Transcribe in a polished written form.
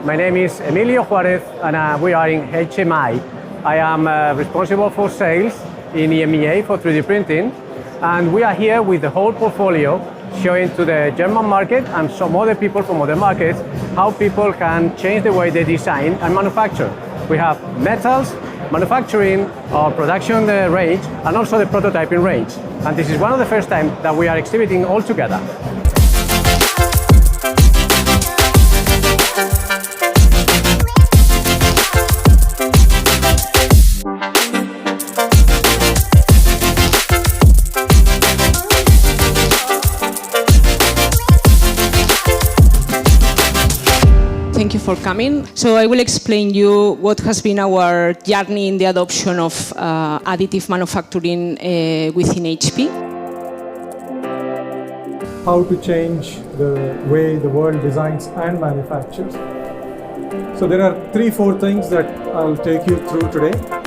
My name is Emilio Juarez, and we are in HMI. I am responsible for sales in EMEA for 3D printing, and we are here with the whole portfolio showing to the German market and some other people from other markets how people can change the way they design and manufacture. We have metals, manufacturing, our production range, and also the prototyping range. And this is one of the first times that we are exhibiting all together. Thank you for coming. So I will explain you what has been our journey in the adoption of additive manufacturing within HP. How to change the way the world designs and manufactures. So there are 3-4 things that I'll take you through today.